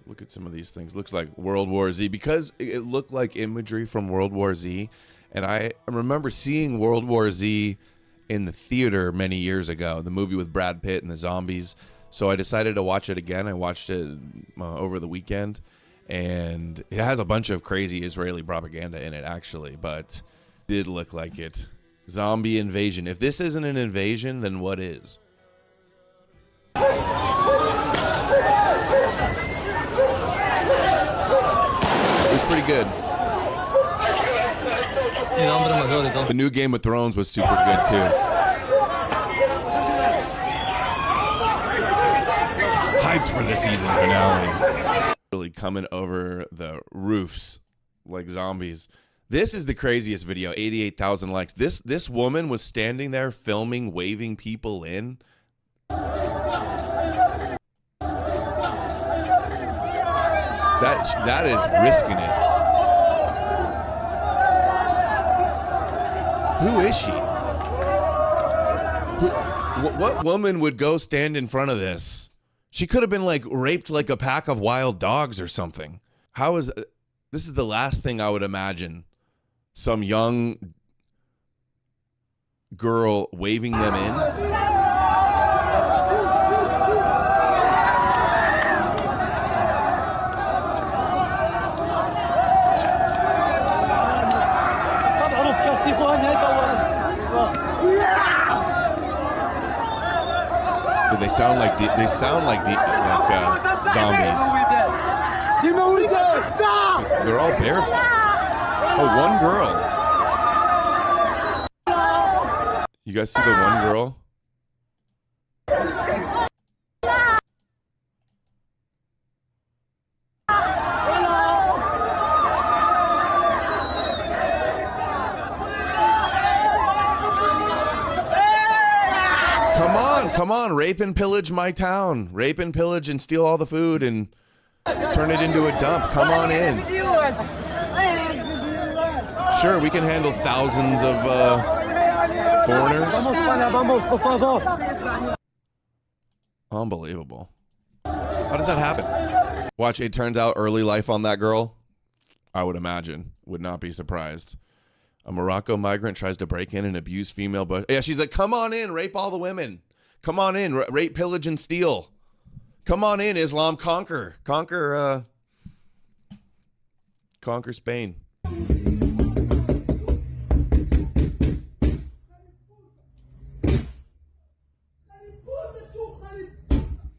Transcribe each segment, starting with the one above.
Look at some of these things. Looks like World War Z because it looked like imagery from World War Z. And I remember seeing World War Z in the theater many years ago, the movie with Brad Pitt and the zombies. So I decided to watch it again. I watched it over the weekend, and it has a bunch of crazy Israeli propaganda in it, actually, but did look like it. Zombie invasion. If this isn't an invasion, then what is? It was pretty good. The new Game of Thrones was super good too. Hyped for the season finale. Really coming over the roofs like zombies. This is the craziest video. 88,000 likes. This woman was standing there filming, waving people in. That is risking it. Who is she? What woman would go stand in front of this? She could have been like raped like a pack of wild dogs or something. How is this? Is the last thing I would imagine. Some young girl waving them in. They sound like zombies. They're all barefoot. Oh, one girl. You guys see the one girl? Come on, rape and pillage my town. Rape and pillage and steal all the food and turn it into a dump. Come on in. Sure, we can handle thousands of foreigners. Unbelievable. How does that happen? Watch, it turns out early life on that girl, I would imagine. Would not be surprised. A Morocco migrant tries to break in and abuse female, but yeah, she's like, come on in, rape all the women. Come on in, rape, pillage, and steal. Come on in, Islam, conquer Spain.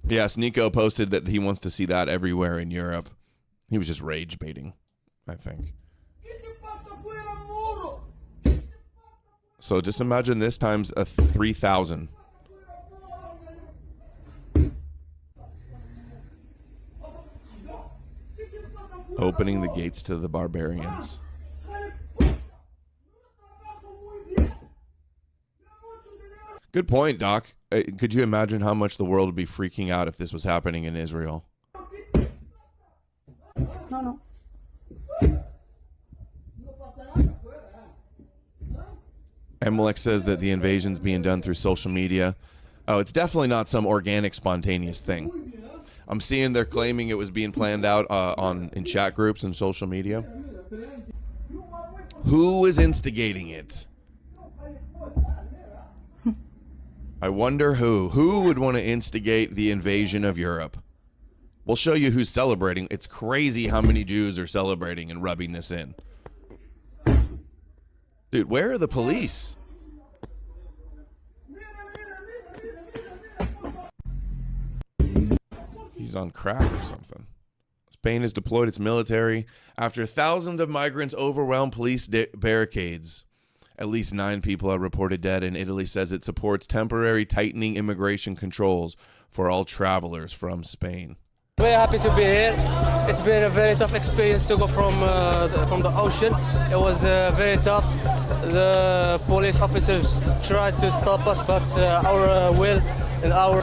Yes, Nico posted that he wants to see that everywhere in Europe. He was just rage baiting, I think. So just imagine this times a 3,000. Opening the gates to the barbarians. Good point, Doc. Could you imagine how much the world would be freaking out if this was happening in Israel? No. Emelec says that the invasion's being done through social media. Oh, it's definitely not some organic, spontaneous thing. I'm seeing they're claiming it was being planned out in chat groups and social media. Who is instigating it? I wonder who. Who would want to instigate the invasion of Europe? We'll show you who's celebrating. It's crazy how many Jews are celebrating and rubbing this in. Dude, where are the police? He's on crack or something. Spain has deployed its military after thousands of migrants overwhelm police barricades. At least 9 people are reported dead, and Italy says it supports temporary tightening immigration controls for all travelers from Spain. Very happy to be here. It's been a very tough experience to go from the ocean. It was very tough. The police officers tried to stop us, but our will and our...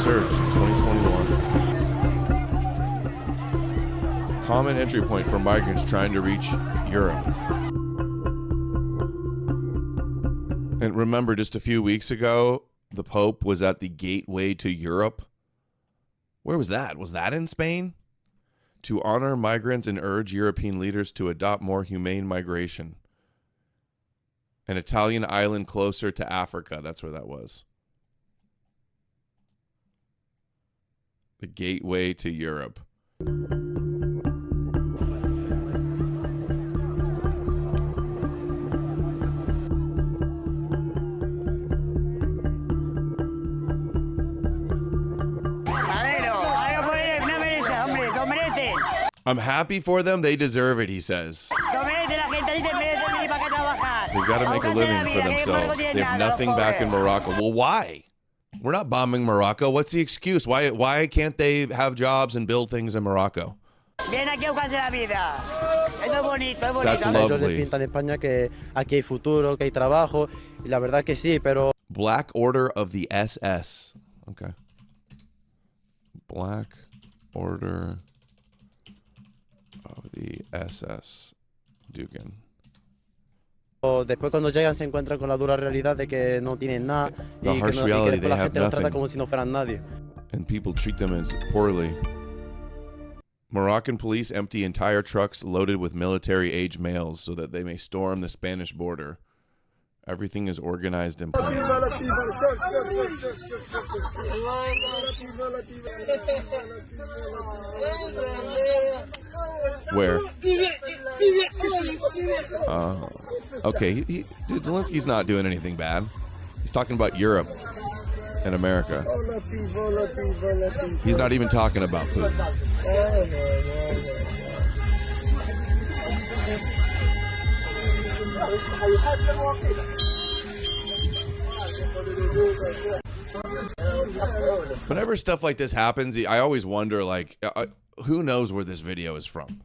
surge. It's 2021. Common entry point for migrants trying to reach Europe. And remember, just a few weeks ago, the Pope was at the gateway to Europe. Where was that? Was that in Spain? To honor migrants and urge European leaders to adopt more humane migration. An Italian island closer to Africa. That's where that was. The gateway to Europe. I'm happy for them. They deserve it, he says. They've got to make a living for themselves. They have nothing back in Morocco. Well, why? We're not bombing Morocco. What's the excuse? Why can't they have jobs and build things in Morocco? That's lovely. Black Order of the SS. Okay. Black Order of the SS. Dugan. Después cuando llegan se encuentran con la dura realidad de que no tienen nada y que después la gente los trata como si no fueran nadie. And people treat them as poorly. Moroccan police empty entire trucks loaded with military-age males so that they may storm the Spanish border. Everything is organized and planned. Where? Okay, Zelensky's not doing anything bad. He's talking about Europe and America. He's not even talking about Putin. Whenever stuff like this happens, I always wonder, like, who knows where this video is from?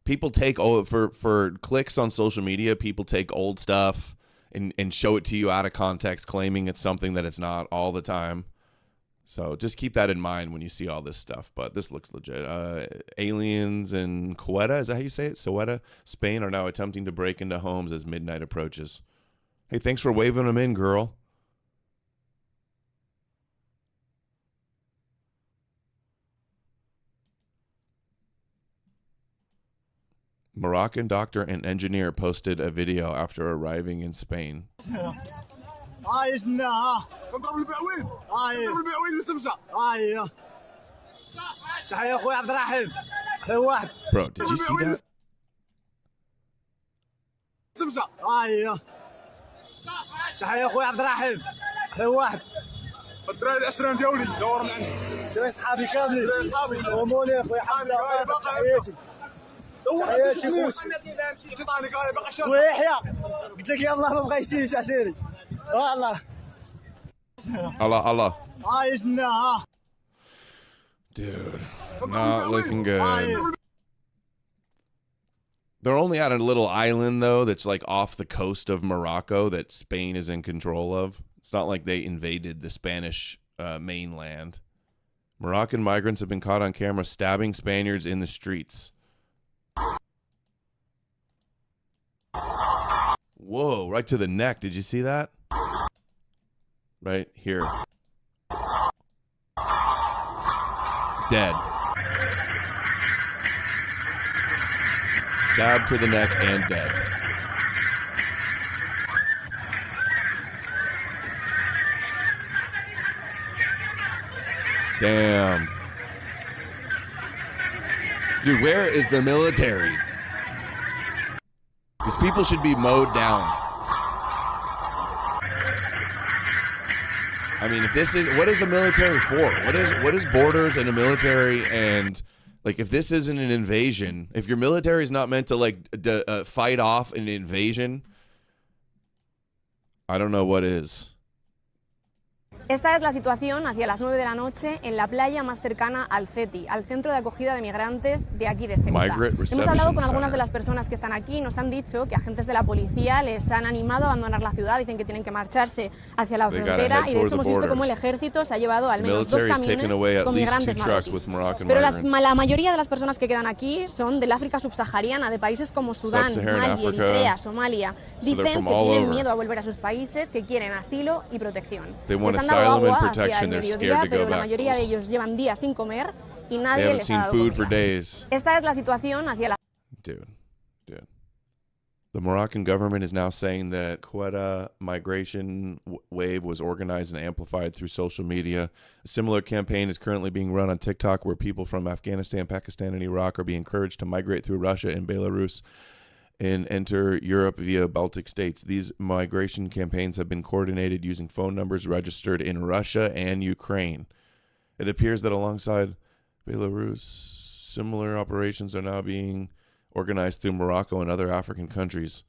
People take for clicks on social media. People take old stuff and show it to you out of context, claiming it's something that it's not all the time. So just keep that in mind when you see all this stuff. But this looks legit. Aliens in Ceuta, is that how you say it? Ceuta, Spain, are now attempting to break into homes as midnight approaches. Hey, thanks for waving them in, girl. Moroccan doctor and engineer posted a video after arriving in Spain. Bro, did you see that? Allah. Dude, not looking good. They're only at a little island, though, that's like off the coast of Morocco that Spain is in control of. It's not like they invaded the Spanish mainland. Moroccan migrants have been caught on camera stabbing Spaniards in the streets. Whoa, right to the neck. Did you see that? Right here. Dead. Stabbed to the neck and dead. Damn. Dude, where is the military? These people should be mowed down. I mean, if this is, what is a military for? What is borders and a military? And like, if this isn't an invasion, if your military is not meant to like fight off an invasion, I don't know what is. Esta es la situación hacia las 9 de la noche en la playa más cercana al CETI, al centro de acogida de migrantes de aquí de Ceuta. Hemos hablado con algunas de las personas que están aquí y nos han dicho que agentes de la policía les han animado a abandonar la ciudad, dicen que tienen que marcharse hacia la frontera y de hecho hemos visto cómo el ejército se ha llevado al menos 2 camiones con migrantes marroquíes. Pero la mayoría de las personas que quedan aquí son del África subsahariana, de países como Sudán, Mali, Eritrea, Somalia. Dicen que tienen miedo a volver a sus países, que quieren asilo y protección. Agua hacia el mediodía, pero la mayoría de ellos llevan días sin comer y nadie les ha dado comida. Esta es la situación hacia la... Dude. The Moroccan government is now saying that Quetta migration wave was organized and amplified through social media. A similar campaign is currently being run on TikTok where people from Afghanistan, Pakistan, and Iraq are being encouraged to migrate through Russia and Belarus and enter Europe via Baltic states. These migration campaigns have been coordinated using phone numbers registered in Russia and Ukraine. It appears that alongside Belarus, similar operations are now being organized through Morocco and other African countries.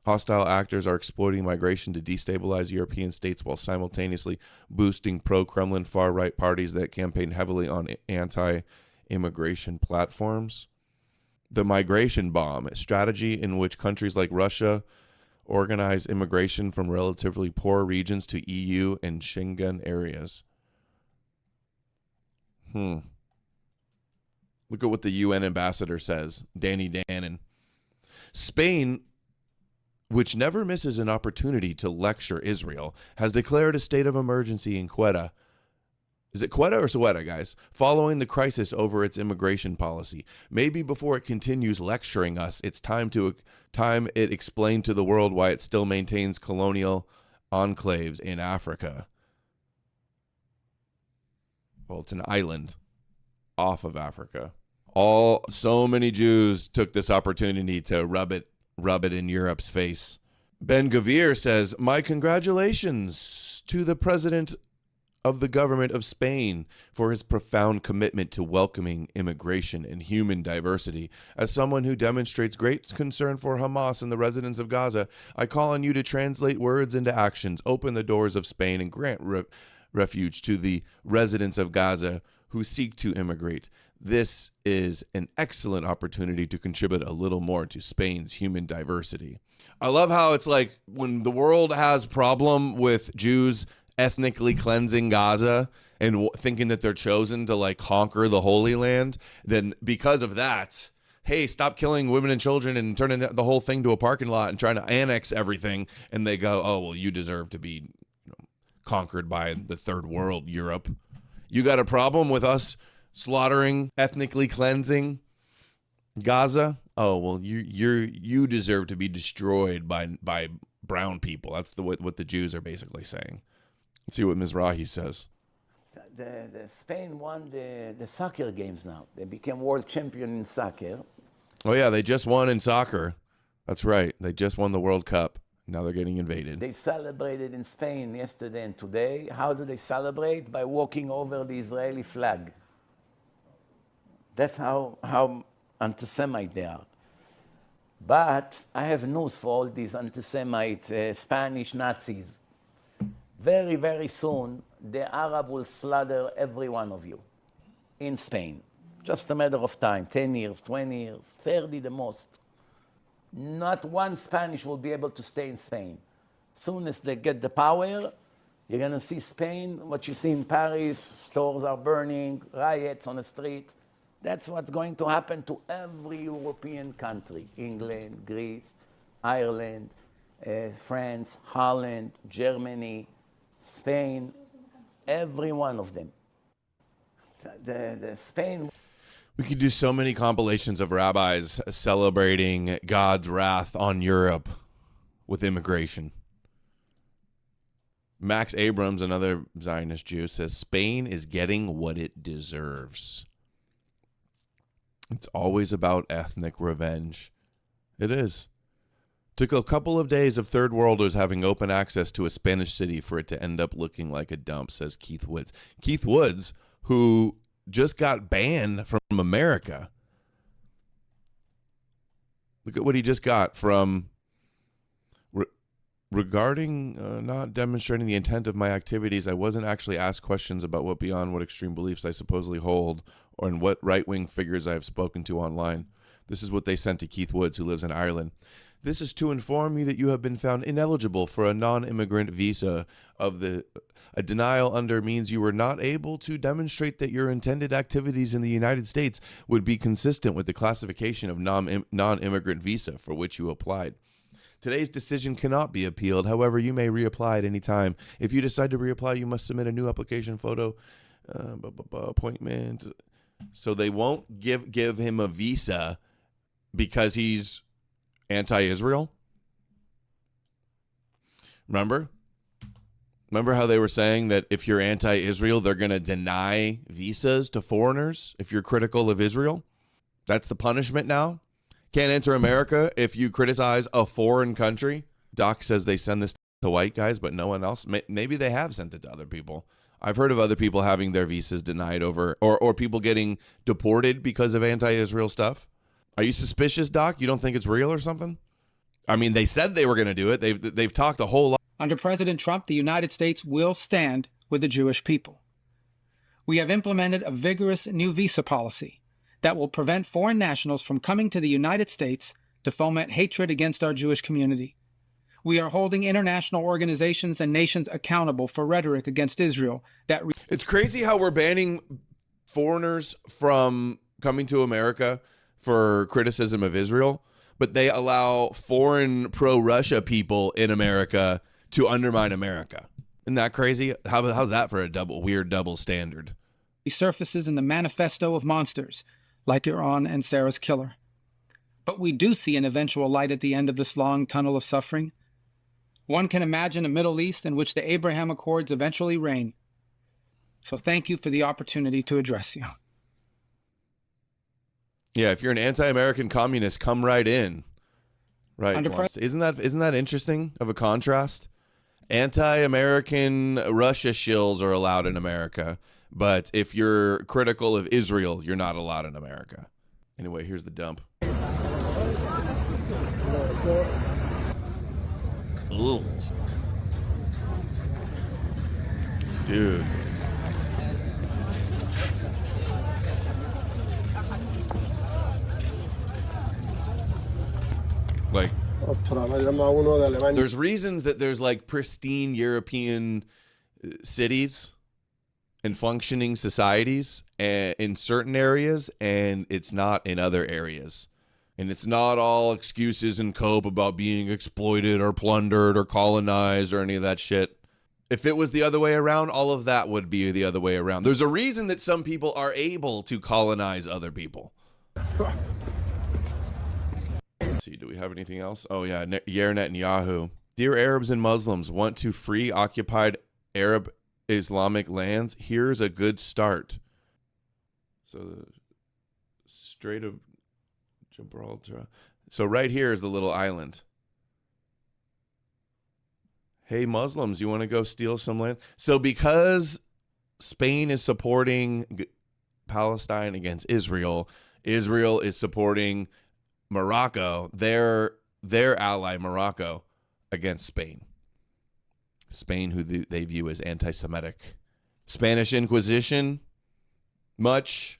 Hostile actors are exploiting migration to destabilize European states while simultaneously boosting pro-Kremlin far-right parties that campaign heavily on anti-immigration platforms. The migration bomb, a strategy in which countries like Russia organize immigration from relatively poor regions to EU and Schengen areas. Look at what the UN ambassador says, Danny Dannon. Spain, which never misses an opportunity to lecture Israel, has declared a state of emergency in Quetta. Is it Quetta or Ceuta, guys? Following the crisis over its immigration policy. Maybe before it continues lecturing us, it's time it explain to the world why it still maintains colonial enclaves in Africa. Well, it's an island off of Africa. So many Jews took this opportunity to rub it in Europe's face. Ben Gavir says, "My congratulations to the president of the government of Spain for his profound commitment to welcoming immigration and human diversity. As someone who demonstrates great concern for Hamas and the residents of Gaza, I call on you to translate words into actions, open the doors of Spain, and grant refuge to the residents of Gaza who seek to immigrate. This is an excellent opportunity to contribute a little more to Spain's human diversity." I love how it's like when the world has problem with Jews ethnically cleansing Gaza and thinking that they're chosen to like conquer the Holy Land, then because of that, hey, stop killing women and children and turning the whole thing to a parking lot and trying to annex everything. And they go, oh, well, you deserve to be conquered by the third world, Europe. You got a problem with us slaughtering, ethnically cleansing Gaza? Oh, well, you deserve to be destroyed by brown people. That's what the Jews are basically saying. Let's see what Mizrahi says. The Spain won the soccer games now. They became world champion in soccer. Oh, yeah, they just won in soccer. That's right. They just won the World Cup. Now they're getting invaded. They celebrated in Spain yesterday and today. How do they celebrate? By walking over the Israeli flag. That's how anti-Semite they are. But I have news for all these anti-Semite Spanish Nazis. Very, very soon, the Arab will slaughter every one of you in Spain. Just a matter of time, 10 years, 20 years, 30 the most. Not one Spanish will be able to stay in Spain. Soon as they get the power, you're going to see Spain, what you see in Paris, stores are burning, riots on the street. That's what's going to happen to every European country, England, Greece, Ireland, France, Holland, Germany, Spain, every one of them. The Spain. We could do so many compilations of rabbis celebrating God's wrath on Europe with immigration. Max Abrams, another Zionist Jew, says Spain is getting what it deserves. It's always about ethnic revenge. It is. Took a couple of days of third worlders having open access to a Spanish city for it to end up looking like a dump, says Keith Woods. Keith Woods, who just got banned from America. Look at what he just got from Regarding not demonstrating the intent of my activities, I wasn't actually asked questions about what beyond what extreme beliefs I supposedly hold or in what right-wing figures I have spoken to online. This is what they sent to Keith Woods, who lives in Ireland. This is to inform you that you have been found ineligible for a non-immigrant visa. A denial under means you were not able to demonstrate that your intended activities in the United States would be consistent with the classification of non-immigrant visa for which you applied. Today's decision cannot be appealed. However, you may reapply at any time. If you decide to reapply, you must submit a new application photo, appointment. So they won't give him a visa because he's anti-Israel. Remember how they were saying that if you're anti-Israel, they're going to deny visas to foreigners if you're critical of Israel? That's the punishment now? Can't enter America if you criticize a foreign country? Doc says they send this to white guys, but no one else. Maybe they have sent it to other people. I've heard of other people having their visas denied over, or people getting deported because of anti-Israel stuff. Are you suspicious, Doc? You don't think it's real or something? I mean, they said they were going to do it. They've talked a whole lot. Under President Trump, the United States will stand with the Jewish people. We have implemented a vigorous new visa policy that will prevent foreign nationals from coming to the United States to foment hatred against our Jewish community. We are holding international organizations and nations accountable for rhetoric against Israel. It's crazy how we're banning foreigners from coming to America for criticism of Israel, but they allow foreign pro-Russia people in America to undermine America. Isn't that crazy? How's that for a weird double standard? Surfaces in the manifesto of monsters, like Iran and Sarah's killer. But we do see an eventual light at the end of this long tunnel of suffering. One can imagine a Middle East in which the Abraham Accords eventually reign. So thank you for the opportunity to address you. Yeah, if you're an anti-American communist, come right in. Right. Isn't that interesting of a contrast? Anti-American Russia shills are allowed in America, but if you're critical of Israel, you're not allowed in America. Anyway, here's the dump. Ugh. Dude. Like, there's reasons that there's like pristine European cities and functioning societies in certain areas, and it's not in other areas. And it's not all excuses and cope about being exploited or plundered or colonized or any of that shit. If it was the other way around, all of that would be the other way around. There's a reason that some people are able to colonize other people. Let's see, do we have anything else? Oh yeah, Yair Netanyahu. Dear Arabs and Muslims, want to free occupied Arab Islamic lands? Here's a good start. So the Strait of Gibraltar. So right here is the little island. Hey, Muslims, you want to go steal some land? So because Spain is supporting Palestine against Israel, Israel is supporting Morocco, their ally Morocco, against Spain. Spain, who they view as anti-Semitic. Spanish Inquisition, much.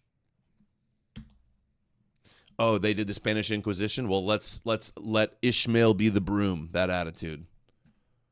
Oh, they did the Spanish Inquisition? Well, let's let Ishmael be the broom, that attitude.